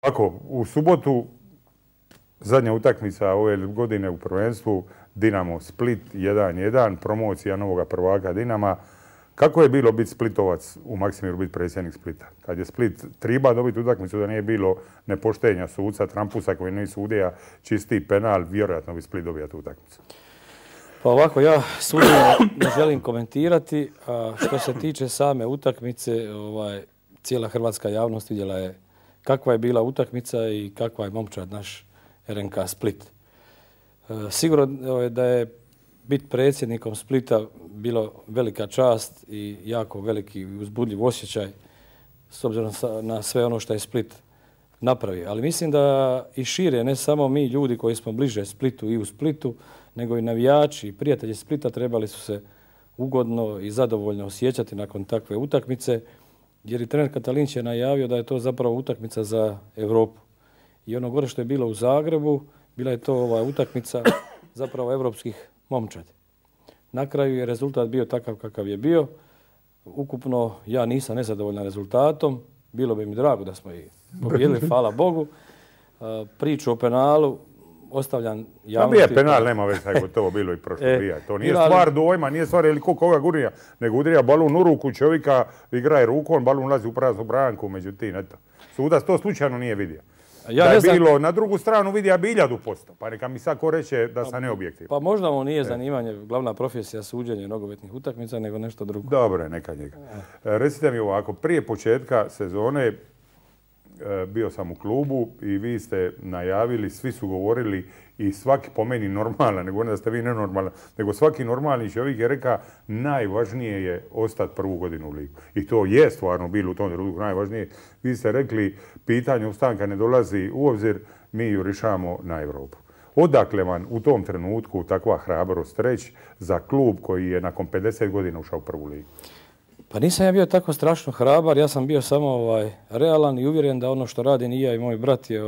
Ako, u subotu zadnja utakmica ove godine u prvenstvu Dinamo Split 1-1, promocija novoga prvaka Dinama. Kako je bilo biti Splitovac u Maksimiru, biti predsjednik Splita? Kad je Split triba dobiti utakmicu da nije bilo nepoštenja suca, Trampusa koji nije sudija, čisti penal, vjerojatno bi Split dobio tu utakmicu. Pa ovako, ja suđenje ne želim komentirati, a što se tiče same utakmice, cijela hrvatska javnost vidjela je kakva je bila utakmica i kakva je momčad naš RNK Split. Sigurno je da je biti predsjednikom Splita bilo velika čast i jako veliki uzbudljiv osjećaj s obzirom na sve ono što je Split napravio. Ali mislim da i šire, ne samo mi ljudi koji smo bliže Splitu i u Splitu, nego i navijači i prijatelji Splita trebali su se ugodno i zadovoljno osjećati nakon takve utakmice, jer i trener Katalinić je najavio da je to zapravo utakmica za Europu. I ono gore što je bilo u Zagrebu, bila je to utakmica zapravo evropskih momčadi. Na kraju je rezultat bio takav kakav je bio. Ukupno ja nisam nezadovoljan rezultatom. Bilo bi mi drago da smo i pobijedili, hvala Bogu. Priču o penalu ostavljam javnosti. Pa je penal, nema već tako gotovo bilo i prošlo bija. To nije stvar dojma, nije stvar ili koga gurija, nego udrija balun u ruku čovjeka, igra je rukom, balun ulazi u praznu branku, međutim, eto. Sudac to slučajno nije vidio. Da je bilo na drugu stranu vidija bi 1000%, pa neka mi sad ko reće da sam neobjektivan. Pa možda mu nije zanimanje, glavna profesija suđenje nogometnih utakmica, nego nešto drugo. Dobro, neka njega. Recite mi ovako, prije početka sezone bio sam u klubu i vi ste najavili, svi su govorili i svaki po meni normalan, ne govorim da ste vi nenormalan, nego svaki normalni čovjek je rekao najvažnije je ostati prvu godinu u ligu. I to je stvarno bilo u tom trenutku najvažnije. Vi ste rekli pitanje ustanka ne dolazi u obzir, mi ju rješavamo na Europu. Odakle vam u tom trenutku takva hrabrost reći za klub koji je nakon 50 godina ušao u prvu ligu? Pa nisam ja bio tako strašno hrabar, ja sam bio samo realan i uvjeren da ono što radim i ja i moj brat je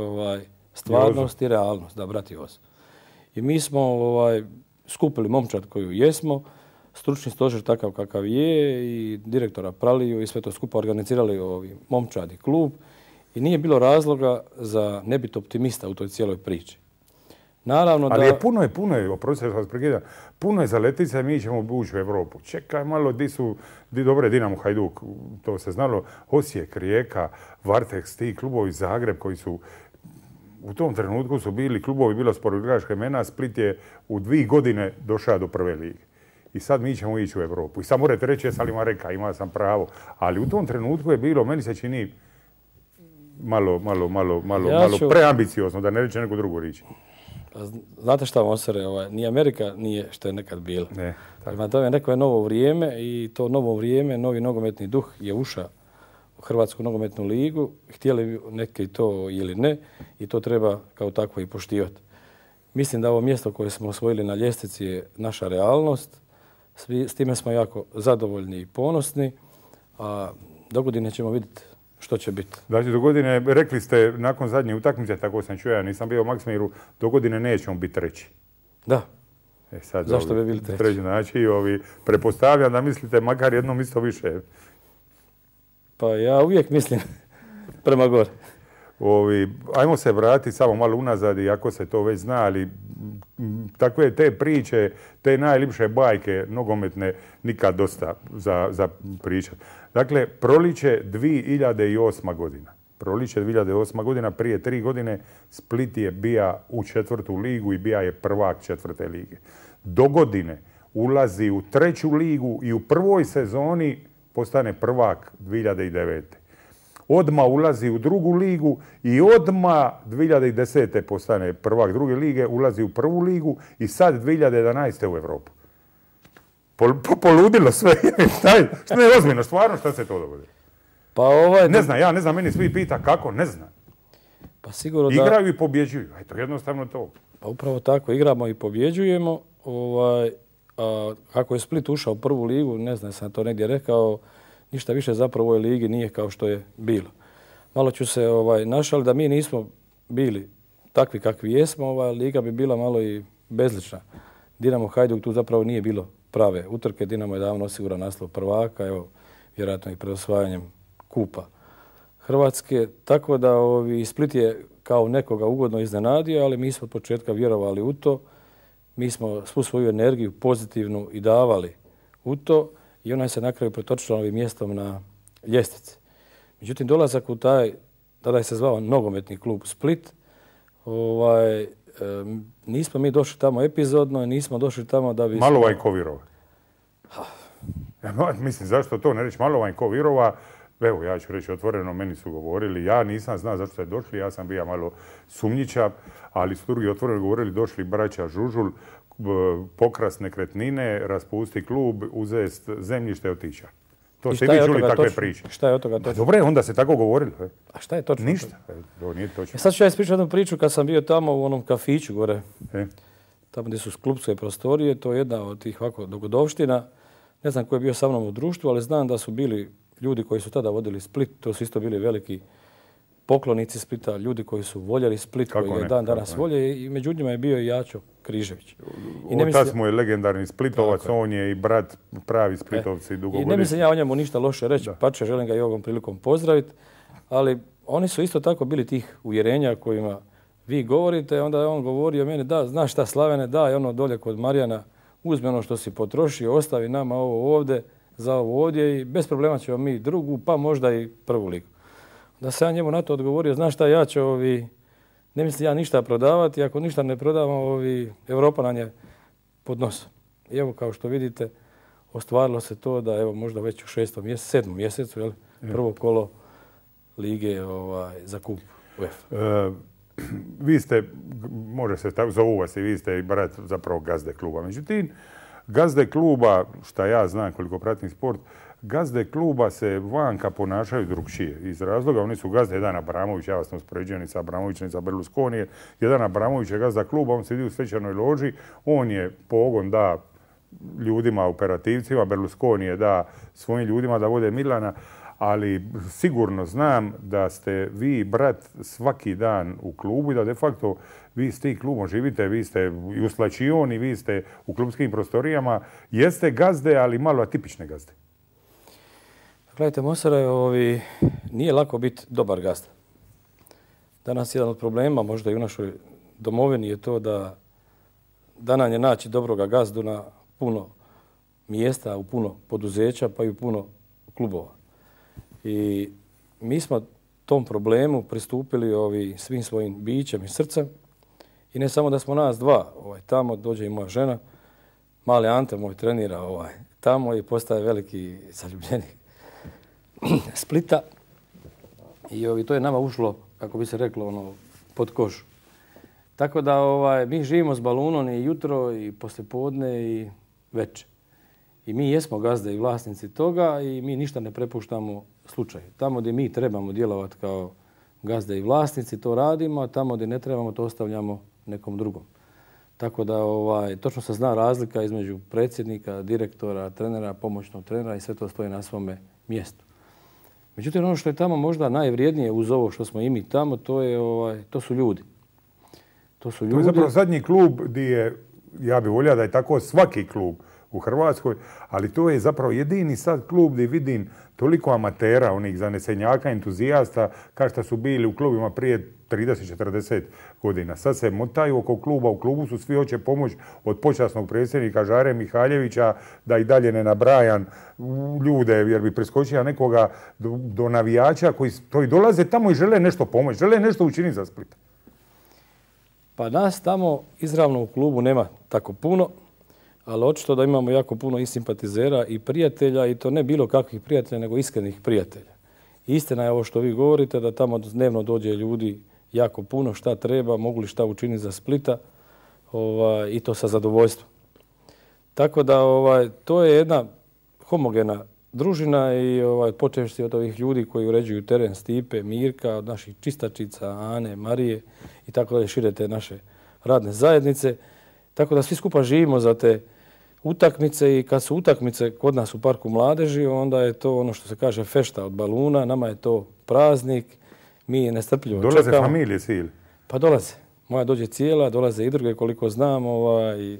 stvarnost i realnost, da, brat Jozo. I mi smo skupili momčad koju jesmo, stručni stožer takav kakav je i direktora Praliju i sve to skupa organizirali momčad i klub i nije bilo razloga za ne biti optimista u toj cijeloj priči. Naravno ali je puno je, oprostite što vas prekidam, puno je za letice, mi ćemo ući u Europu. Čekaj malo, di dobre Dinamo, Hajduk, to se znalo, Osijek, Rijeka, Varteks, ti klubovi Zagreb koji su u tom trenutku su bili klubovi, bilo sportodgaška imena, Split je u 2 godine došao do prve lige. I sad mi ćemo ići u Europu. I sad morate reći, jesam li vam reka, ima sam pravo. Ali u tom trenutku je bilo, meni se čini malo preambiciozno, da ne reći neku drugu riječ. Znate šta, Mosore, ni Amerika nije što je nekad bilo. Prema tome, neko je novo vrijeme i to novo vrijeme, novi nogometni duh je ušao u Hrvatsku nogometnu ligu. Htjeli neki to ili ne i to treba kao takvo i poštivati. Mislim da ovo mjesto koje smo osvojili na ljestvici je naša realnost. S time smo jako zadovoljni i ponosni. A dogodine ćemo vidjeti što će biti. Znači, do godine, rekli ste nakon zadnje utakmice, tako sam čuo, ja nisam bio u Maksimiru, do godine nećemo biti treći. Da. Sad zašto bi bili treći? Znači, prepostavljam da mislite makar jednom isto više. Pa ja uvijek mislim prema gore. Ajmo se vratiti samo malo unazad, iako se to već zna, ali takve te priče, te najljepše bajke nogometne nikad dosta za pričat. Dakle, proliče 2008. godina. Proliče 2008. godina, prije 3 godine Split je bija u 4. ligu i bija je prvak 4. lige. Do godine ulazi u 3. ligu i u prvoj sezoni postane prvak 2009. Odmah ulazi u 2. ligu i odmah 2010. postane prvak 2. lige, ulazi u 1. ligu i sad 2011. u Europu. Poludilo sve. Ne, ozbiljno, stvarno šta se to dogodilo? Pa ne znam, ja ne znam, meni svi pita kako, ne znam. Pa sigurno da... Igraju i pobjeđuju, eto, jednostavno to. Pa upravo tako, igramo i pobjeđujemo. Kako je Split ušao u 1. ligu, ne znam, sam to negdje rekao, ništa više zapravo u ovoj ligi nije kao što je bilo. Malo ću se našali da mi nismo bili takvi kakvi jesmo, liga bi bila malo i bezlična. Dinamo Hajduk tu zapravo nije bilo prave utrke. Dinamo je davno osiguran naslov prvaka, evo, vjerojatno i pred osvajanjem kupa Hrvatske, tako da Split je kao nekoga ugodno iznenadio, ali mi smo od početka vjerovali u to. Mi smo svu svoju energiju pozitivnu i davali u to i ona se na kraju pretočila ovim mjestom na ljestvici. Međutim, dolazak u taj, tada je se zvao nogometni klub Split, nismo mi došli tamo epizodno, nismo došli tamo da bi... Malovaj Kovirova. Mislim, zašto to ne reći? Malovaj Kovirova, evo, ja ću reći otvoreno, meni su govorili, ja nisam znao zašto ste došli, ja sam bio malo sumnjičav, ali su drugi otvoreno govorili, došli braća Žužul, pokrast nekretnine, raspusti klub, uzest zemljište, otića. To ste vi čuli takve priče. Šta je od toga točno? Dobre, onda se tako govorili. A šta je točno? Ništa. To nije točno. Sad ću ja ispričati jednu priču kad sam bio tamo u onom kafiću gore. Tamo gdje su klubske prostorije. To je jedna od tih ovako dogodovština. Ne znam ko je bio sa mnom u društvu, ali znam da su bili ljudi koji su tada vodili Split. To su isto bili veliki poklonici Splita, ljudi koji su voljeli Split, koji je dan danas volje. I među njima je bio i Jačo Križević. Otac mu je legendarni Splitovac, on je i brat pravi Splitovci dugogodišnji. I ne mislim ja o njemu ništa loše reći, pače želim ga i ovom prilikom pozdraviti, ali oni su isto tako bili tih uvjerenja kojima vi govorite, onda je on govorio meni, da, znaš šta Slavene, daj ono dolje kod Marijana, uzmi ono što si potrošio, ostavi nama ovo ovdje, za ovo ovdje i bez problema ćemo mi drugu, pa možda i prvu ligu. Da se ja njemu na to odgovorio, znaš šta, ja ću ne mislim ja ništa prodavati, ako ništa ne prodavamo, Europa nam je pod nosom. I evo, kao što vidite, ostvarilo se to da evo možda već u 7. mjesecu, prvo kolo lige za kup UEFA. Vi ste, može se tako zovu vas i vi ste i brat zapravo gazde kluba. Međutim, gazde kluba, šta ja znam koliko pratim sport, gazde kluba se vanka ponašaju drugčije. Iz razloga, oni su gazde, jedan Abramović, ja vas ne uspoređujem ni sa Abramovićem, ni sa Berlusconije. Jedan Abramović je gazda kluba, on sedi u svečanoj loži, on je pogon da ljudima, operativcima, Berlusconi je da svojim ljudima da vode Milana, ali sigurno znam da ste vi, brat, svaki dan u klubu i da de facto vi s tim klubom živite, vi ste i u slačioni, vi ste u klubskim prostorijama, jeste gazde, ali malo atipične gazde. Gledajte, Mosare, nije lako biti dobar gazda. Danas jedan od problema, možda i u našoj domovini, je to da nam je naći dobroga gazdu na puno mjesta, u puno poduzeća, pa i u puno klubova. I mi smo tom problemu pristupili svim svojim bićem i srcem. I ne samo da smo nas dva, tamo dođe i moja žena, mali Ante, moj trenira tamo i postaje veliki zaljubljenik Splita. I to je nama ušlo, kako bi se reklo, pod kožu. Tako da mi živimo s balunom i jutro i poslijepodne i večer. I mi jesmo gazde i vlasnici toga i mi ništa ne prepuštamo slučaju. Tamo gdje mi trebamo djelovati kao gazde i vlasnici, to radimo, a tamo gdje ne trebamo, to ostavljamo nekom drugom. Tako da točno se zna razlika između predsjednika, direktora, trenera, pomoćnog trenera i sve to stoji na svome mjestu. Međutim, ono što je tamo možda najvrijednije uz ovo što smo i mi tamo, to su ljudi. To je zapravo zadnji klub gdje je, ja bih volio da je tako svaki klub u Hrvatskoj, ali to je zapravo jedini sad klub gdje vidim toliko amatera, onih zanesenjaka, entuzijasta, kao što su bili u klubima prije 30-40 godina. Sad se motaju oko kluba, u klubu su svi hoće pomoć od počasnog predsjednika Žare Mihaljevića, da i dalje ne nabrajam ljude, jer bi preskočio nekoga do navijača koji dolaze tamo i žele nešto pomoći, žele nešto učiniti za Split. Pa nas tamo izravno u klubu nema tako puno, ali očito da imamo jako puno i simpatizera i prijatelja, i to ne bilo kakvih prijatelja, nego iskrenih prijatelja. Istina je ovo što vi govorite, da tamo dnevno dođe ljudi jako puno, šta treba, mogu li šta učiniti za Splita, i to sa zadovoljstvom. Tako da to je jedna homogena družina i počevši od ovih ljudi koji uređuju teren, Stipe, Mirka, od naših čistačica, Ane, Marije i tako da šire te naše radne zajednice. Tako da svi skupa živimo za te utakmice i kad su utakmice kod nas u Parku mladeži, onda je to ono što se kaže fešta od baluna, nama je to praznik, mi je nestrpljivo čekamo. Dolaze familije svi? Pa dolaze. Moja dođe cijela, dolaze i druge koliko znam, i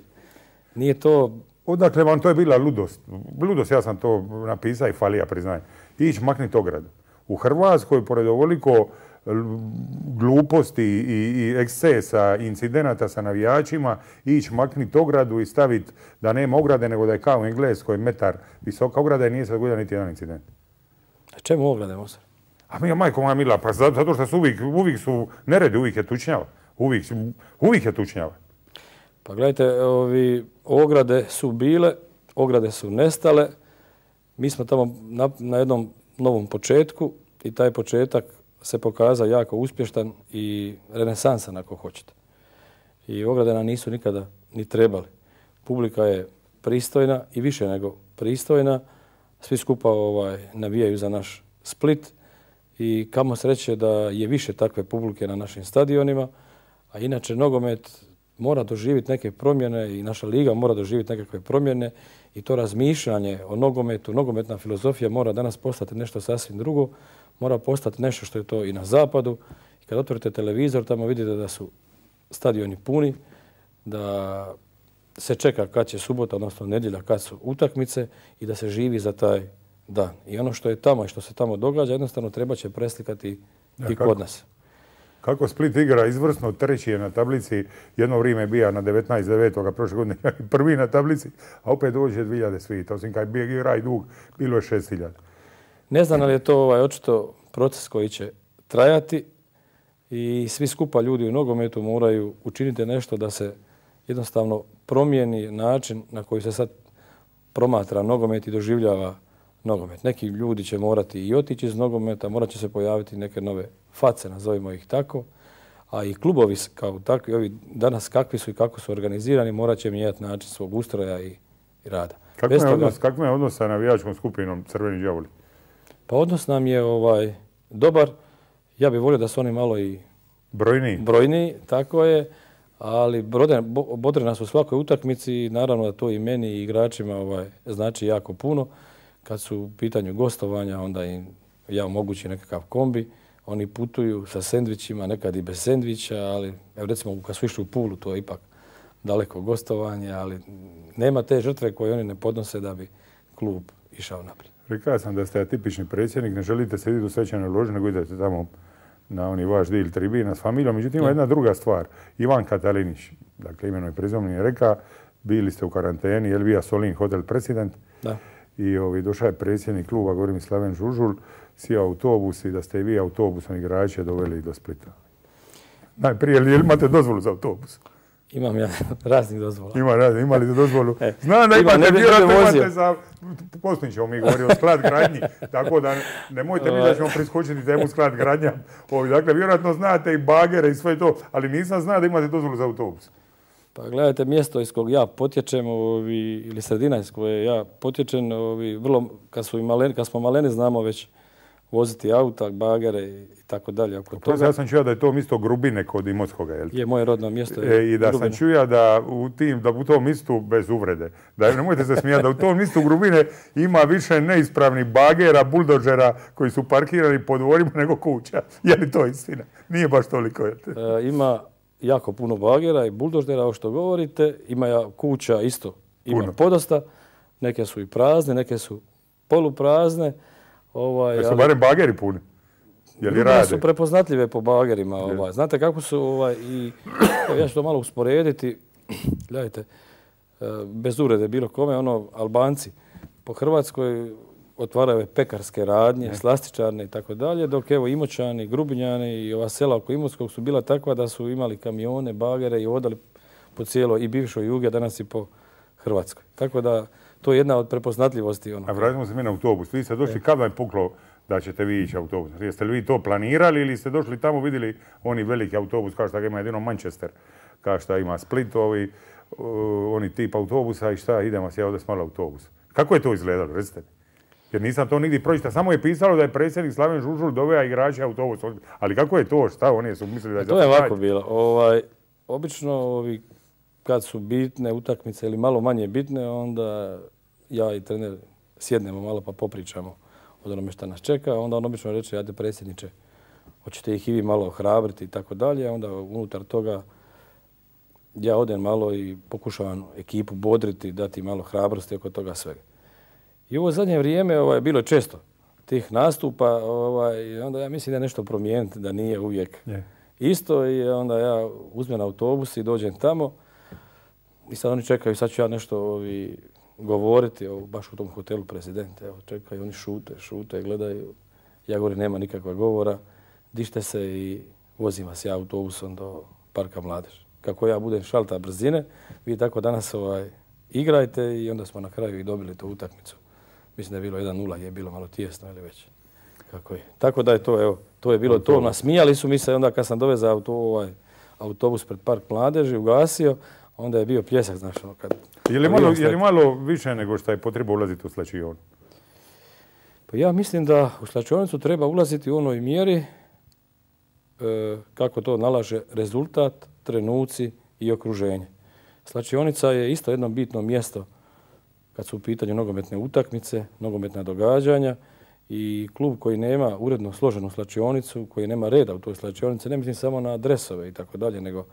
nije to... Odakle vam to je bila ludost? Ludost, ja sam to napisao i falija, priznajem. Ići makniti ogradu. u Hrvatskoj, pored ovoliko gluposti i ekscesa, incidenata sa navijačima, ići makniti ogradu i staviti da nema ograde, nego da je kao u Engleskoj metar visoka ograda i nije se dogodio niti jedan incident. A čemu ograde, Mosar? A mi, majko moja mila, pa zato što su uvijek su neredi, uvijek je tučnjava. Uvijek je tučnjava. Pa gledajte, ograde su bile, ograde su nestale. Mi smo tamo na jednom novom početku i taj početak se pokazao jako uspješan i renesansan ako hoćete. I ograde nam nisu nikada ni trebali. Publika je pristojna i više nego pristojna. Svi skupa navijaju za naš Split i kamo sreće da je više takve publike na našim stadionima. A inače nogomet mora doživjeti neke promjene i naša liga mora doživjeti nekakve promjene i to razmišljanje o nogometu, nogometna filozofija mora danas postati nešto sasvim drugo, mora postati nešto što je to i na zapadu. I kad otvorite televizor, tamo vidite da su stadioni puni, da se čeka kad će subota, odnosno nedjelja, kad su utakmice i da se živi za taj dan. I ono što je tamo i što se tamo događa, jednostavno treba će preslikati i kod nas. Kako Split igra izvrsno, treći je na tablici, jedno vrijeme je bio na 19.9. prošle godine, prvi na tablici, a opet dođe 2000 svita. Osim kad je igra i dug, bilo je 6.000. Ne znam ali je to očito proces koji će trajati i svi skupa ljudi u nogometu moraju učiniti nešto da se jednostavno promijeni način na koji se sad promatra nogomet i doživljava nogomet. Neki ljudi će morati i otići iz nogometa, morat će se pojaviti neke nove face, nazovimo ih tako, a i klubovi kao takvi, ovi danas kakvi su i kako su organizirani, morat će mijenjati način svog ustroja i rada. Kakav je odnos sa navijačkom skupinom Crveni đavoli? Pa odnos nam je dobar. Ja bih volio da su oni malo i brojniji, tako je, ali bodre nas u svakoj utakmici i naravno da to i meni i igračima znači jako puno. Kad su u pitanju gostovanja, onda im ja omogućim nekakav kombi. Oni putuju sa sendvičima, nekad i bez sendviča, ali evo recimo kad su išli u Pulu, to je ipak daleko gostovanje, ali nema te žrtve koje oni ne podnose da bi klub išao naprijed. Rekao sam da ste atipični predsjednik, ne želite sjediti u svečanoj loži, nego idete tamo na oni vaš dil tribina s familijom. Međutim, ima jedna druga stvar. Ivan Katalinić, dakle imenom i prezimenom je rekao, bili ste u karanteni, Elvija Solin, hotel president. Da. I došao je predsjednik kluba, govorim Slaven Žužul, sjeo autobus i da ste i vi autobusom igrače doveli do Splita. Najprije, jel imate dozvolu za autobus? Imam ja raznih dozvola. Imali ste dozvolu? Znam da imate za... Poslije ćemo mi govoriti o sklad gradnji, tako da nemojte mi da ćemo priskočiti temu sklad gradnja. Dakle, vjerojatno znate i bagere i sve to, ali nisam znao da imate dozvolu za autobus. Pa gledajte, mjesto iz kog ja potječem ili sredina iz koje ja potječem, vrlo, kad smo maleni znamo već voziti auta, bagere i tako dalje. Ja sam čuo da je to mjesto Grubine kod Imotskoga, jel? Je, moje rodno mjesto I da sam čuo da u tom mjestu, bez uvrede, da nemojte se smijati, da u tom mjestu Grubine ima više neispravnih bagera, buldožera koji su parkirani po dvorima nego kuća. Je li to istina? Nije baš toliko. Ima jako puno bagera i buldožera, ovo što govorite. Ima kuća isto, ima podosta. Neke su i prazne, neke su poluprazne. Su barem bageri puni? Ljudje su prepoznatljive po bagerima. Znate kako su, ja ću to malo usporediti. Gledajte, bez uvrede bilo kome, Albanci po Hrvatskoj otvaraju pekarske radnje, slastičarne i tako dalje, dok evo Imoćani, Grubinjani i ova sela oko Imotskog su bila takva da su imali kamione, bagere i odali po cijeloj i bivšoj Jugi, a danas i po Hrvatskoj. Tako da to je jedna od prepoznatljivosti. A vratimo se mi na autobus. Vi ste došli, kad vam je puklo da ćete vi ići autobus? Jeste li vi to planirali ili ste došli tamo, vidjeli oni veliki autobus kao što ima jedino Manchester, kao što ima Split, oni tip autobusa i šta, idemo se ovdje s malo autobus. Kako je to izgledalo, recite mi? Jer nisam to nigdje pročitao. Samo je pisalo da je predsjednik Slaven Žužul doveo igrače autobus. Ali kako je to? Šta oni su mislili da je... To je ovako bilo. Obično kad su bitne utakmice ili malo manje bitne, onda ja i trener sjednemo malo pa popričamo od onome što nas čeka. Onda on obično reče, ajde predsjedniče, hoćete ih i vi malo ohrabriti i tako dalje. Onda unutar toga ja odem malo i pokušavam ekipu bodriti, dati malo hrabrosti oko toga svega. I ovo zadnje vrijeme bilo je često tih nastupa, onda ja mislim da je nešto promijeniti, da nije uvijek isto i onda ja uzmem autobus i dođem tamo i sad oni čekaju, sad ću ja nešto govoriti baš u tom hotelu Prezident. Evo, čekaju, oni šute, gledaju. Ja govorim, nema nikakva govora, dište se i vozim vas ja autobusom do Parka Mladež. Kako ja budem šalta brzine, vi tako danas igrajte i onda smo na kraju i dobili tu utakmicu. Mislim da je bilo 1-0, je bilo malo tijesno ili već. Kako je. Tako da je to, evo, to je bilo to. Nasmijali su mi se onda kad sam dovezao autobus pred Park Mladeži, ugasio, onda je bio pljesak, znaš, kad... Je li malo više nego što je potreba ulaziti u slačionu? Pa ja mislim da u slačionicu treba ulaziti u onoj mjeri kako to nalaže rezultat, trenuci i okruženje. Slačionica je isto jedno bitno mjesto kad su u pitanju nogometne utakmice, nogometna događanja i klub koji nema uredno složenu slačionicu, koji nema reda u toj slačionici, ne mislim samo na dresove i tako dalje, nego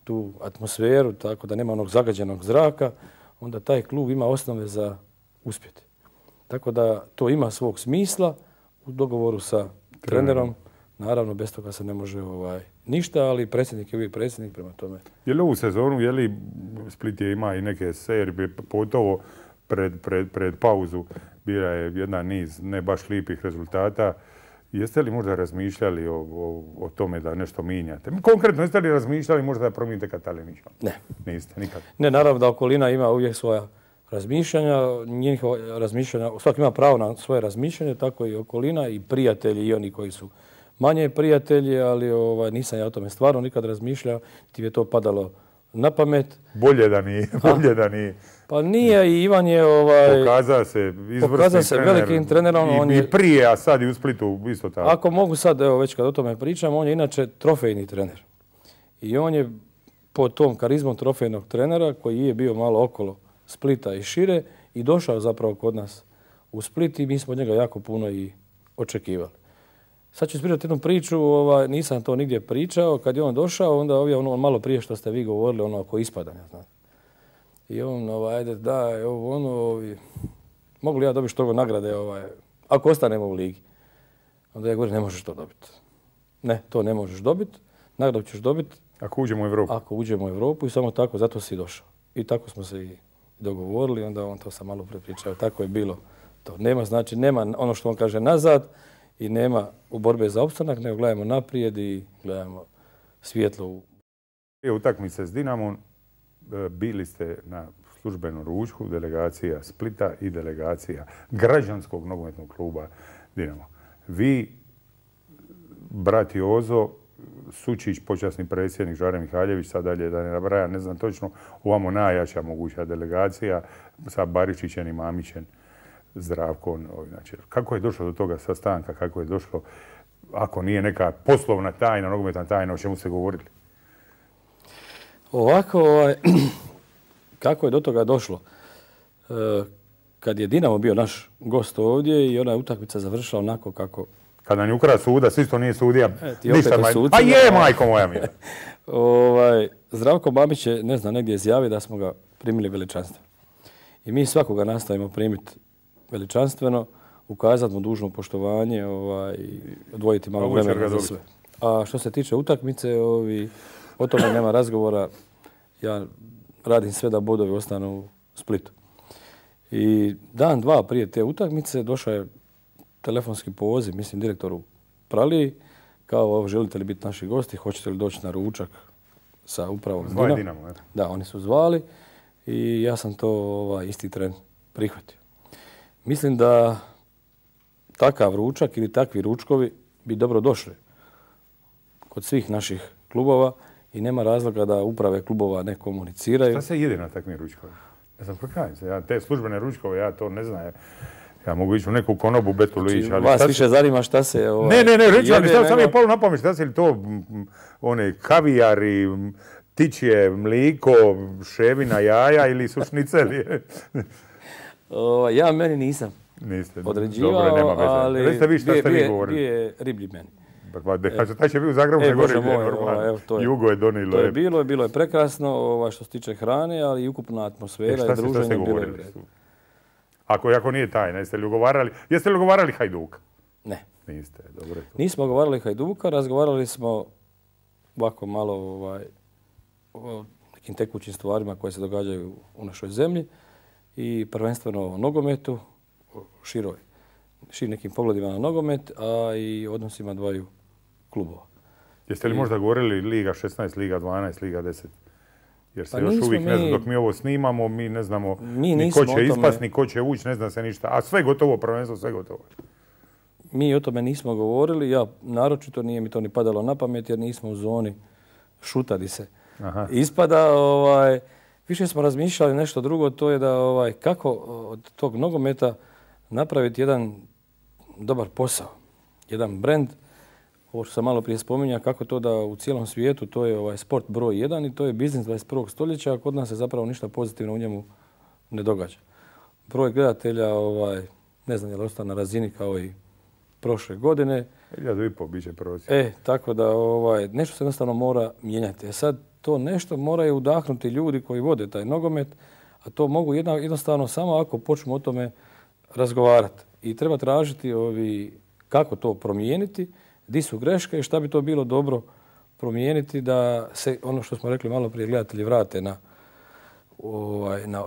tu atmosferu, tako da nema onog zagađenog zraka, onda taj klub ima osnove za uspjeti. Tako da to ima svog smisla u dogovoru sa trenerom. Naravno, bez toga se ne može ništa, ali predsjednik je uvijek predsjednik prema tome. Je li ovu sezonu, je li Split je ima i neke serije, pogotovo pred pauzu, bila je jedan niz ne baš lijepih rezultata. Jeste li možda razmišljali o tome da nešto mijenjate? Konkretno, jeste li razmišljali možda da promijenite Katalinića? Ne. Niste, nikad? Ne, naravno da okolina ima uvijek svoja razmišljanja, svak ima pravo na svoje razmišljanje, tako i okolina i prijatelji i oni koji su manje prijatelji, ali nisam ja o tome stvarno nikad razmišljao, ti je to padalo na pamet. Bolje da nije. Pa nije i Ivan je pokazao se velikim trenerom. I prije, a sad i u Splitu isto tako. Ako mogu sad, evo već kad o tome pričam, on je inače trofejni trener. I on je pod tom karizmom trofejnog trenera, koji je bio malo okolo Splita i šire, i došao zapravo kod nas u Split i mi smo od njega jako puno i očekivali. Sad ću ispričati jednu priču, nisam to nigdje pričao. Kad je on došao, onda on malo prije što ste vi govorili, oko ispadanja, znate. I on, ajde, daj, mogu li ja dobiti toga nagrade, ako ostanemo u ligi? Onda ja govorim, ne možeš to dobiti. Ne, to ne možeš dobiti, nagradu ćeš dobiti. Ako uđemo u Europu. Ako uđemo u Europu i samo tako, zato si došao. I tako smo se i dogovorili, onda on to sam malo prepričao. Tako je bilo to. Nema ono što on kaže nazad, i nema u borbe za opstanak, nego gledamo naprijed i gledamo svjetlo u... Prije utakmice s Dinamom bili ste na službenom ručku delegacija Splita i delegacija građanskog nogometnog kluba Dinamo. Vi, brat Jozo, Sučić, počasni predsjednik, Žare Mihaljević, sad dalje da ne nabrajam, ne znam točno, ovamo najjača moguća delegacija sa Barišićem i Mamićem, Zdravkom. Znači, kako je došlo do toga sastanka, kako je došlo, ako nije neka poslovna tajna, nogometna tajna, o čemu ste govorili? Ovako, kako je do toga došlo? Kad je Dinamo bio naš gost ovdje i ona je utakmica završila onako kako... Kad nam je ukrao sudac, isto nije sudija, ništa A je, majko moja mi. Zdravko Mamić je, ne znam, negdje izjavio da smo ga primili veličanstveno. I mi svakoga nastavimo primiti veličanstveno, ukazati mu dužno poštovanje i odvojiti malo vremena za sve. A što se tiče utakmice, o tome nema razgovora. Ja radim sve da bodovi ostanu u Splitu. I dan, dva prije te utakmice došao je telefonski poziv, mislim, direktoru Praliji, kao, želite li biti naši gosti, hoćete li doći na ručak sa upravom Dinamo. Da, oni su zvali i ja sam to isti tren prihvatio. Mislim da takav ručak ili takvi ručkovi bi dobro došli kod svih naših klubova i nema razloga da uprave klubova ne komuniciraju. Šta se jede na takvim ručkovima? Ja sam prokajam se, te službene ručkove, ja to ne znam. Ja mogu ići u neku konobu, betulić, ali... Vas više zanima šta se... Ne, reći vam, šta sam je palo na pamet, šta se li to kavijari, tičje, mliko, ševina, jaja ili su šniceli? Ja meni nisam određivao, ali recite vi šta ste vi govorili. Bio je riblji meni. Taj će biti u Zagrebu, ne Bože gori, moj, Jugo je donilo. To je bilo je prekrasno što se tiče hrane, ali i ukupna atmosfera i druženje bilo je u redu. Ako nije tajna, jeste li ugovarali Hajduka? Ne. Niste, dobro je to. Nismo ugovarali Hajduka, razgovarali smo ovako malo o nekim tekućim stvarima koje se događaju u našoj zemlji i prvenstveno o nogometu, o širim nekim pogledima na nogomet, a i odnosima dvaju klubova. Jeste li možda govorili Liga 16, Liga 12, Liga 10? Jer se još uvijek ne znam, dok mi ovo snimamo, mi ne znamo ni ko će ispast, ni ko će ući, ne zna se ništa. A sve gotovo, prvenstvo, sve gotovo. Mi o tome nismo govorili, ja naročito nije mi to ni padalo na pamet jer nismo u zoni šutadi se. Ispada, više smo razmišljali nešto drugo, to je da kako od tog nogometa napraviti jedan dobar posao, jedan brend. Ovo što sam malo prije spominjao, kako to da u cijelom svijetu to je sport broj 1 i to je biznis 21. stoljeća, a kod nas se zapravo ništa pozitivno u njemu ne događa. Broj gledatelja, ne znam je li ostao na razini kao i prošle godine. 1.500 bit će prosjek. Tako da nešto se jednostavno mora mijenjati. Sad to nešto moraju udahnuti ljudi koji vode taj nogomet, a to mogu jednostavno samo ako počnu o tome razgovarati. I treba tražiti kako to promijeniti, di su greške i šta bi to bilo dobro promijeniti da se, ono što smo rekli malo prije, gledatelji vrate na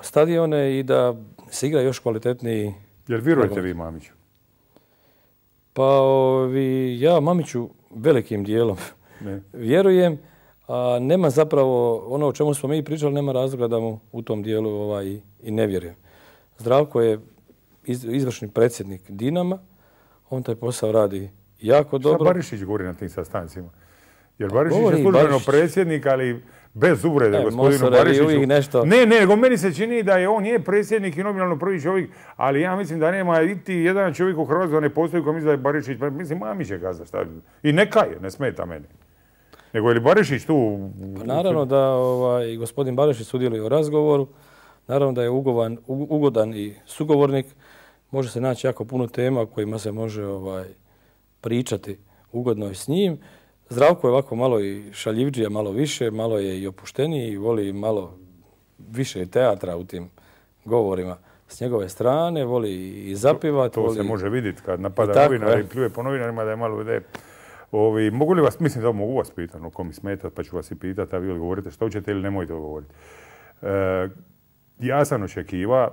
stadione i da se igra još kvalitetniji. Jer vjerujete vi Mamiću? Pa ja Mamiću velikim dijelom vjerujem, a nema zapravo ono o čemu smo mi pričali, nema razloga da mu u tom dijelu i ne vjerujem. Zdravko je izvršni predsjednik Dinama, on taj posao radi jako dobro. Šta Barišić govori na tim sastancima? Jer Barišić je službeno predsjednik, ali bez uvrede gospodinu Barišiću. Ne, nego meni se čini da on je predsjednik i nominalno prvi čovjek, ali ja mislim da nema iti jedan čovjek u Hrvatskoj ne postoji koji misli da je Barišić, mislim Mamić je gazda, šta? I neka je, ne smeta meni. Nego je li Barišić tu? Pa naravno da i gospodin Barišić sudjeluje u razgovoru, naravno da je ugodan i sugovornik, može se naći jako puno tema o kojima se može pričati ugodno i s njim. Zdravko je ovako malo i šaljivdžija, malo više, malo je i opušteniji i voli malo više teatra u tim govorima s njegove strane, voli i zapivati. To se može vidjeti kad napada novinara i pljuje po novinarima da je malo ide. Mogu li vas, mislim da mogu vas pitati, ko mi smeta, pa ću vas i pitati, a vi odgovorite što ćete ili nemojte odgovoriti. Ja sam očekivao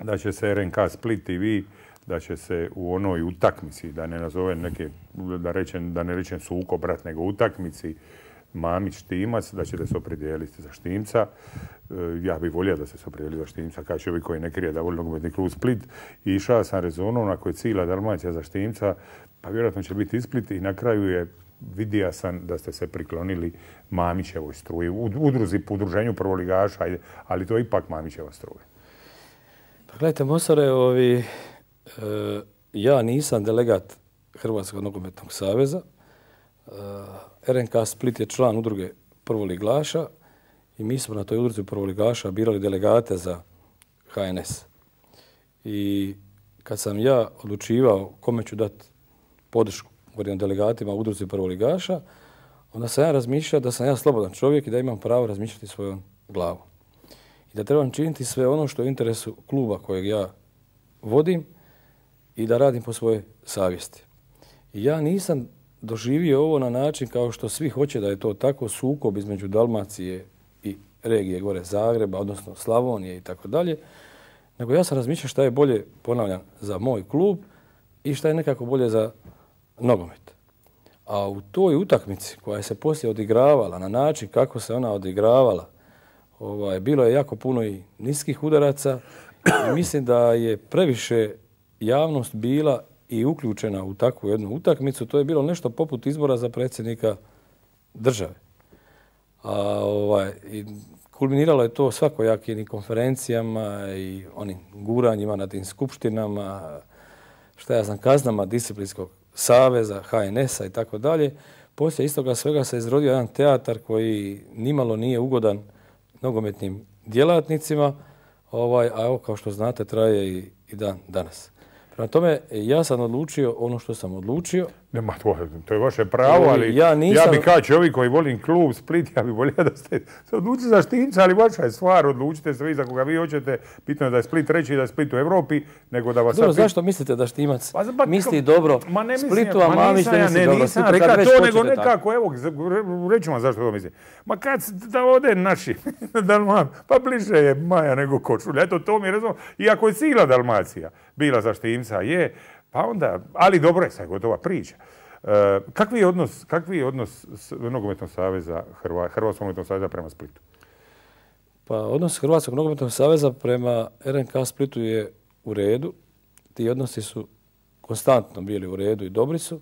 da će se RNK Split TV, da će se u onoj utakmici, da ne nazovem neke, da ne rečem sukob, brat, nego utakmici Mamić-Štimac, da ćete se opredijeliti za Štimca. Ja bih volio da se opredijelili za Štimca, kao čovjek koji ne krije da voli nogometni klub Split. I išao sam rezonom na koji cijela Dalmacija za Štimca, pa vjerojatno će biti Split i na kraju je vidio sam da ste se priklonili Mamićevoj struji, udruženju prvoligaša, ali to je ipak Mamićeva struja. Pa gledajte, Mosore, ja nisam delegat Hrvatskog nogometnog saveza. RNK Split je član udruge prvoliglaša i mi smo na toj udruzi prvoligaša birali delegate za HNS. I kad sam ja odlučivao kome ću dati podršku, govorim o delegatima udruzi prvoligaša, onda sam ja razmišljao da sam ja slobodan čovjek i da imam pravo razmišljati svojom glavom. I da trebam činiti sve ono što je u interesu kluba kojeg ja vodim i da radim po svojoj savjesti. I ja nisam doživio ovo na način kao što svi hoće da je to tako, sukob između Dalmacije i regije gore Zagreba, odnosno Slavonije i tako dalje, nego ja sam razmišljao šta je bolje, ponavljam, za moj klub i šta je nekako bolje za nogomet. A u toj utakmici koja se poslije odigravala na način kako se ona odigravala, bilo je jako puno i niskih udaraca i mislim da je previše javnost bila i uključena u takvu jednu utakmicu. To je bilo nešto poput izbora za predsjednika države. I kulminiralo je to svakojakim i konferencijama i onim guranjima na tim skupštinama, kaznama disciplinskog saveza, HNS-a i tako dalje. Poslije istoga svega se izrodio jedan teatar koji nimalo nije ugodan nogometnim djelatnicima, a evo kao što znate traje i dan danas. Prema tome, ja sam odlučio ono što sam odlučio. Nema, to je vaše pravo, ali Ja bi kao čovjek koji volim klub Split, ja bi volio da ste se odlučili za Štimca, ali vaša je stvar, odlučite se vi za koga vi hoćete. Bitno je da je Split treći, da je Split u Evropi, nego da vas... Dobro, zašto mislite da Štimac misli dobro Splitu, a Mamić ne misli dobro Splitu? Nisam rekao to, nego nekako, evo, reću vam zašto to mislim. Ma kad da ode naši, pa bliže je Maja nego Kočulja, eto to mi je rezon. Iako je cijela Dalmacija bila za Štimca, je, pa onda, ali dobro je sad gotova priča. Kakvi je odnos Nogometnog saveza, Hrvatskog nogometnog saveza prema Splitu? Pa odnos Hrvatskog nogometnog saveza prema RNK Splitu je u redu. Ti odnosi su konstantno bili u redu i dobri su.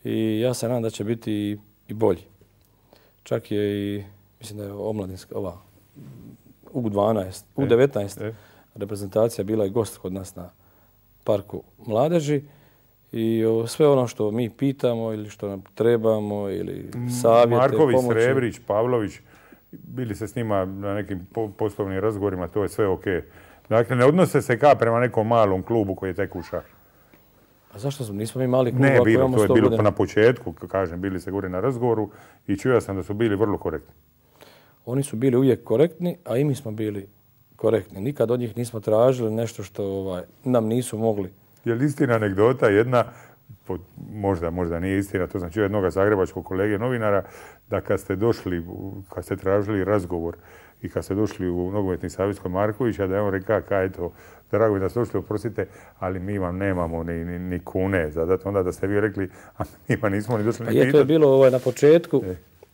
I ja se nadam da će biti i bolji. Čak je i, mislim da je omladinska, ova U12, U19 reprezentacija bila i gost kod nas na Parku mladeži. I sve ono što mi pitamo ili što nam trebamo ili savjete, Marković, pomoći. Srebrić, Pavlović, bili se s njima na nekim poslovnim razgovorima, to je sve ok. Dakle, ne odnose se kao prema nekom malom klubu koji je tekuća. A zašto nismo mi mali klub? Ne, to je bilo na početku, kažem, bili se gore na razgovoru i čuo sam da su bili vrlo korektni. Oni su bili uvijek korektni, a i mi smo bili korektni. Nikad od njih nismo tražili nešto što nam nisu mogli. Je li istina anegdota jedna, možda nije istina, to sam čuo jednog zagrebačkog kolege novinara, da kad ste došli, kad ste tražili razgovor i kad ste došli u Nogometni savez kod Markovića, da je on rekao, kaj je to, drago mi da ste došli, oprostite, ali mi vam nemamo ni kune za dat. Onda da ste vi rekli, a mi pa nismo ni došli ni pitati. To je bilo na početku,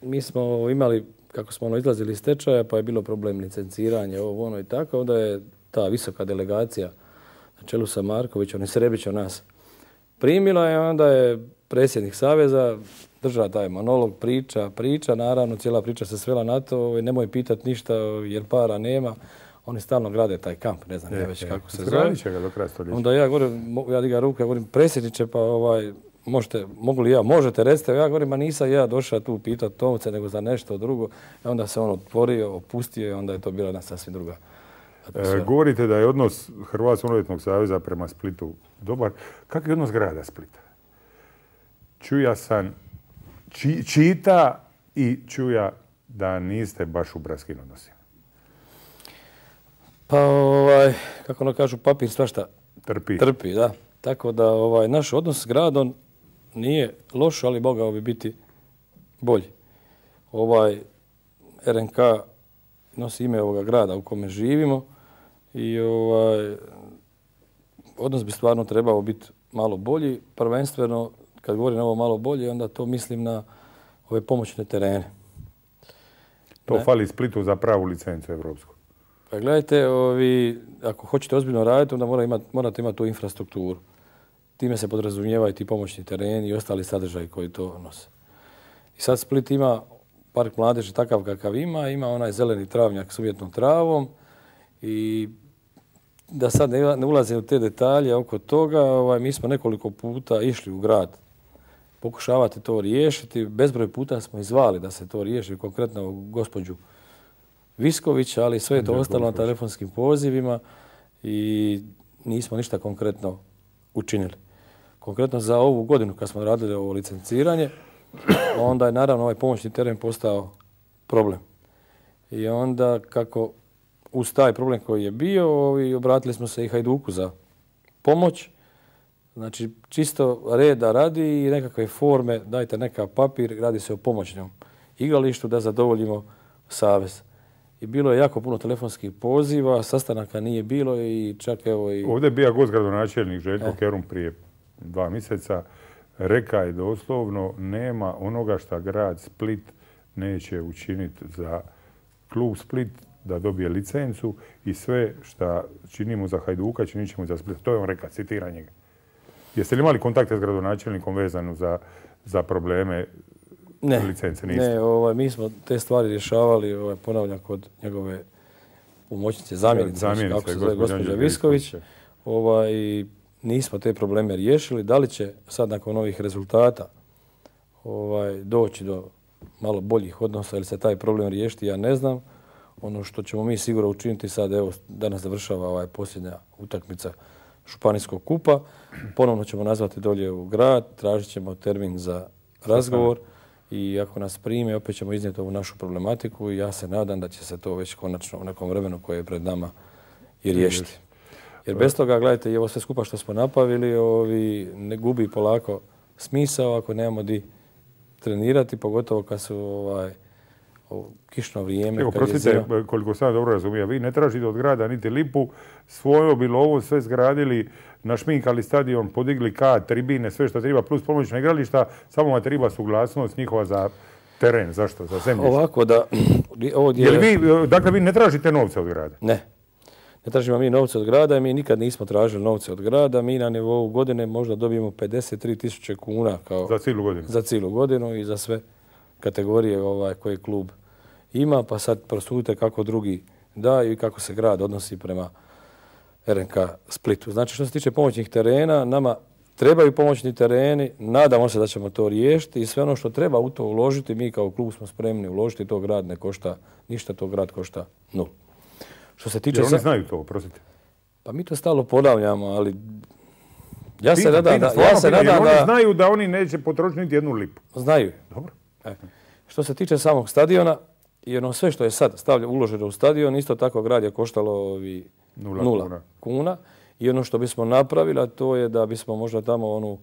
mi smo imali, kako smo izlazili iz tečaja, pa je bilo problem licenciranja, ovo ono i tako, onda je ta visoka delegacija na čelu sa Markovićem i Srebićem nas primila i onda je predsjednik saveza držao taj monolog, priča, naravno cijela priča se svela na to, nemoj pitati ništa jer para nema, oni stalno grade taj kamp, ne znam već kako se zove. Onda ja digam ruku, ja govorim predsjedniče, pa možete recite, ja govorim, ma nisam ja došao tu pitati Tomce nego za nešto drugo. I onda se on otvorio, opustio i onda je to bila jedna sasvim druga. Govorite da je odnos Hrvatskog nogometnog saveza prema Splitu dobar. Kakav je odnos grada Splita? Čuja sam, čita i čuja da niste baš u bratskih odnosima. Pa, kako ono kažu, papir svašta trpi, da. Tako da naš odnos s gradom nije loš, ali mogao bi biti bolji. RNK nosi ime ovoga grada u kome živimo i odnos bi stvarno trebao biti malo bolji. Prvenstveno, kad govorim ovo malo bolje, onda to mislim na ove pomoćne terene. To fali Splitu za pravu licencu evropsku. Pa gledajte, ako hoćete ozbiljno raditi, onda morate imati tu infrastrukturu. Time se podrazumijevaju ti pomoćni tereni i ostali sadržaji koji to nose. I sad Split ima park mladeži takav kakav ima onaj zeleni travnjak s uvjetnom travom i da sad ne ulaze u te detalje oko toga, mi smo nekoliko puta išli u grad pokušavati to riješiti. Bezbroj puta smo izvali da se to riješi, konkretno gospođu Viskovića, ali sve je to ostalo na telefonskim pozivima i nismo ništa konkretno učinili. Konkretno za ovu godinu kad smo radili ovo licenciranje, onda je naravno ovaj pomoćni teren postao problem. I onda kako uz taj problem koji je bio, obratili smo se i Hajduku za pomoć. Znači čisto reda radi i nekakve forme, dajte neka papir, radi se o pomoćnom igralištu da zadovoljimo savez. I bilo je jako puno telefonskih poziva, sastanaka nije bilo i čak evo i... Ovdje je bio gost gradonačelnik Željko Kerum prije 2 mjeseca. Reka je doslovno nema onoga što grad Split neće učiniti za klub Split da dobije licencu i sve što činimo za Hajduka činit ćemo za Split. To je on rekao, citiram njega. Jeste li imali kontakte s gradonačelnikom vezano za probleme licence? Ne, mi smo te stvari rješavali, ponavljam, kod njegove pomoćnice, zamjenice, kako se zove, gospođa Visković. I nismo te probleme riješili. Da li će sad nakon ovih rezultata doći do malo boljih odnosa ili se taj problem riješiti, ja ne znam. Ono što ćemo mi sigurno učiniti sad, evo, danas završava posljednja utakmica županijskog kupa. Ponovno ćemo nazvati dolje u grad, tražit ćemo termin za razgovor i ako nas prime, opet ćemo iznijeti ovu našu problematiku i ja se nadam da će se to već konačno u nekom vremenu koje je pred nama i riješiti. Jer bez toga, gledajte, i ovo sve skupa što smo napravili, ne gubi polako smisao ako nemamo di trenirati, pogotovo kad su kišno vrijeme. Evo, prostite, koliko sam dobro razumijem, vi ne tražite od grada niti lipu, svojo bilo ovo sve zgradili, našminkali stadion, podigli kat, tribine, sve što treba, plus pomoćna igrališta, samo vam treba suglasnost njihova za teren. Zašto? Za zemljište? Ovako da... Dakle, vi ne tražite novce od grada? Ne. Ne tražimo mi novce od grada i mi nikad nismo tražili novce od grada. Mi na nivou godine možda dobijemo 53.000 kuna za cijelu godinu. Za cijelu godinu i za sve kategorije koje klub ima. Pa sad prosudite kako drugi daju i kako se grad odnosi prema RNK Splitu. Znači što se tiče pomoćnih terena, nama trebaju pomoćni tereni, nadamo se da ćemo to riješiti i sve ono što treba u to uložiti, mi kao klub smo spremni uložiti, to grad ne košta ništa, to grad košta nul. Što se tiče... Jer oni znaju to, prosite. Pa mi to stalno ponavljamo, ali ja se nadam da... Oni znaju da oni neće potrošiti niti jednu lipu. Znaju. Dobro. Što se tiče samog stadiona, i ono sve što je sad uloženo u stadion, isto tako grad je koštalo 0 kuna. I ono što bismo napravili, a to je da bismo možda tamo onu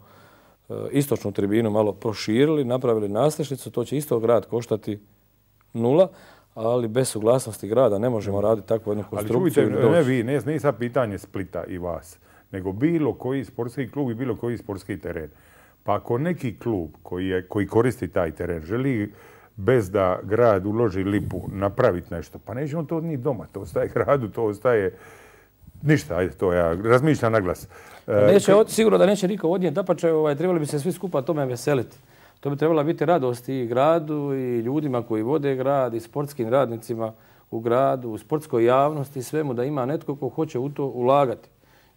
istočnu tribinu malo proširili, napravili nadstrešnicu, to će isto grad koštati 0, ali bez suglasnosti grada ne možemo raditi takvu jednu konstrukciju. Ali čujte, ne vi, nije sad pitanje Splita i vas, nego bilo koji sportski klub i bilo koji sportski teren. Pa ako neki klub koji koristi taj teren želi bez da grad uloži lipu napraviti nešto, pa nećemo to ni doma, to ostaje gradu, to ostaje ništa, ajde to ja razmišljam na glas. Sigurno da neće niko odnijeti, dapače, trebali bi se svi skupa tome veseliti. To bi trebala biti radost i gradu i ljudima koji vode grad i sportskim radnicima u gradu, u sportskoj javnosti i svemu da ima netko ko hoće u to ulagati.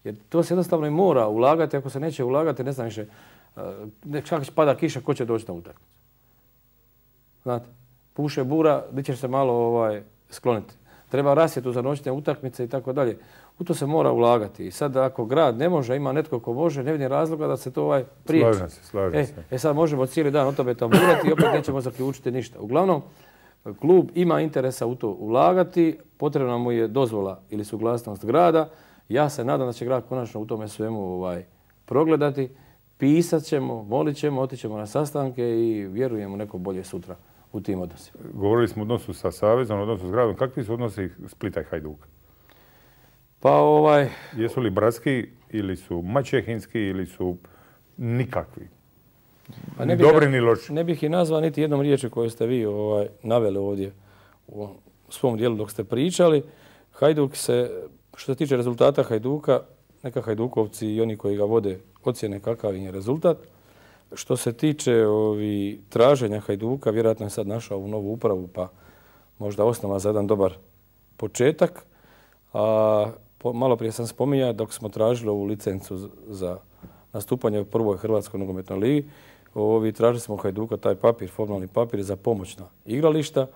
Jer to se jednostavno i mora ulagati, ako se neće ulagati, ne znam više, čak pada kiša, ko će doći na utakmicu. Znate, puše bura, di ćeš se malo skloniti. Treba rasvjetu za noćne utakmice i tako dalje. U to se mora ulagati. I sad ako grad ne može, ima netko ko može, ne vidim razloga da se to priječi. Slažem se. Sad možemo cijeli dan o tome taburati i opet nećemo zaključiti ništa. Uglavnom, klub ima interesa u to ulagati, potrebna mu je dozvola ili suglasnost grada. Ja se nadam da će grad konačno u tome svemu progledati. Pisat ćemo, molit ćemo, otićemo na sastanke i vjerujemo neko bolje sutra u tim odnosima. Govorili smo o odnosu sa Savezom, o odnosu s gradom. Kakvi su odnosi Splita i Hajduka? Pa Jesu li bratski ili su maćehinski ili su nikakvi? Ni dobri ni loši. Ne bih i nazvao niti jednom riječi koju ste vi naveli ovdje u svom dijelu dok ste pričali. Hajduk što se tiče rezultata Hajduka, neka Hajdukovci i oni koji ga vode ocjene kakav je rezultat. Što se tiče traženja Hajduka, vjerojatno je sad našao u novu upravu, pa možda osnova za jedan dobar početak. A malo prije sam spominjao dok smo tražili ovu licencu za nastupanje u prvoj Hrvatskoj nogometnoj ligi, tražili smo Hajduka taj papir, formalni papir za pomoćna igrališta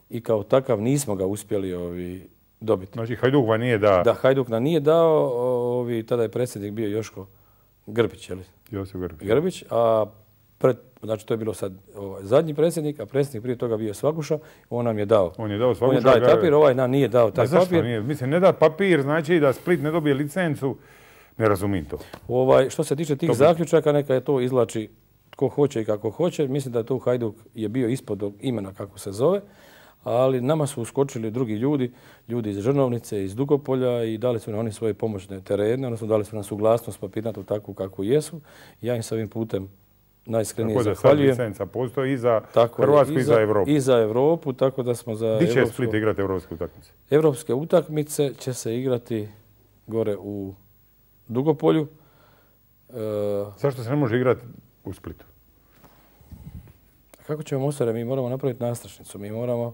i kao takav nismo ga uspjeli dobiti. Znači Hajduk vam nije dao? Da, Hajduk nam nije dao, tada je predsjednik bio Joško Grbić, je li? Josip Grbić, a znači to je bilo sad zadnji predsjednik, a predsjednik prije toga bio Svakuša, on nam je dao. On je dao Svakuša. On je dao papir, ovaj nam nije dao taj papir. Zašto nije? Mislim, ne da papir, znači da Split ne dobije licencu, ne razumijem to. Što se tiče tih zaključaka, neka je to izvlači tko hoće i kako hoće. Mislim da tu Hajduk je bio ispod imena kako se zove, ali nama su uskočili drugi ljudi iz Žrnovnice, iz Dugopolja i dali su nam oni svoje pomoćne terene, odnosno dali su nam suglasnost papirnatu takvu kakvu jesu. Ja im s ovim putem najiskrenije zahvaljujem. Tako da licenca postoji i za Hrvatsku i za Evropu. I za Evropu, tako da smo za... Gdje će Split igrati evropske utakmice? Evropske utakmice će se igrati gore u Dugopolju. Zašto se ne može igrati u Splitu? Kako ćemo Mosare? Mi moramo napraviti nadstrešnicu, mi moramo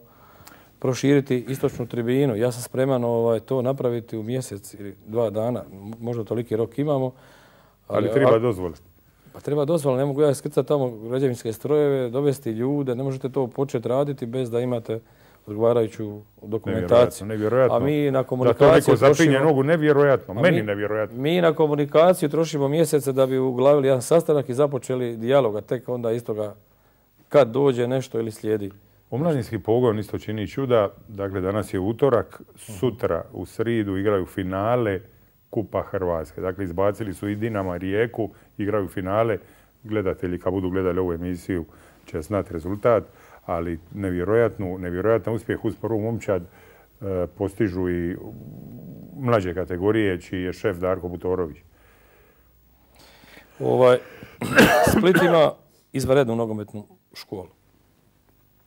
proširiti istočnu tribinu. Ja sam spreman to napraviti u mjesec ili 2 dana. Možda toliki rok imamo. Ali treba dozvole. Pa treba dozvola, ne mogu ja iskrcati tamo građevinske strojeve, dovesti ljude, ne možete to početi raditi bez da imate odgovarajuću dokumentaciju. Nevjerojatno. A mi na Da to komunikaciju neko zapinje nogu, nevjerojatno. Meni nevjerojatno. Mi na komunikaciju trošimo mjesece da bi uglavili jedan sastanak i započeli dijalog, a tek onda iz toga kad dođe nešto ili slijedi. Omladinski pogon isto čini čuda. Dakle, danas je utorak, sutra u sridu igraju finale Kupa Hrvatske. Dakle, izbacili su i Dinama Rijeku, igraju finale. Gledatelji kad budu gledali ovu emisiju će znati rezultat, ali nevjerojatan uspjeh uz prvu momčad postižu i mlađe kategorije čiji je šef Darko Butorović. Split ima izvanrednu nogometnu školu.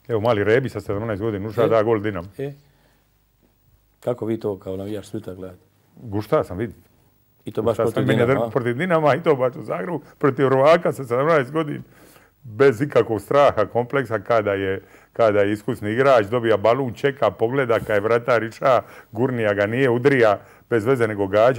Evo, mali Rebi sa 17 godina ušao da gol Dinam. Kako vi to kao navijač Splita gledate? Gušta sam vidjeti. I to baš protiv Dinama? Protiv Dinama i to baš u Zagrebu, protiv Rovaka sa 17 godina. Bez ikakvog straha, kompleksa, kada je iskusni igrač, dobija balun, čeka, pogleda, kad je vratar iša, gurnija ga nije, udrija, bez veze nego gađa.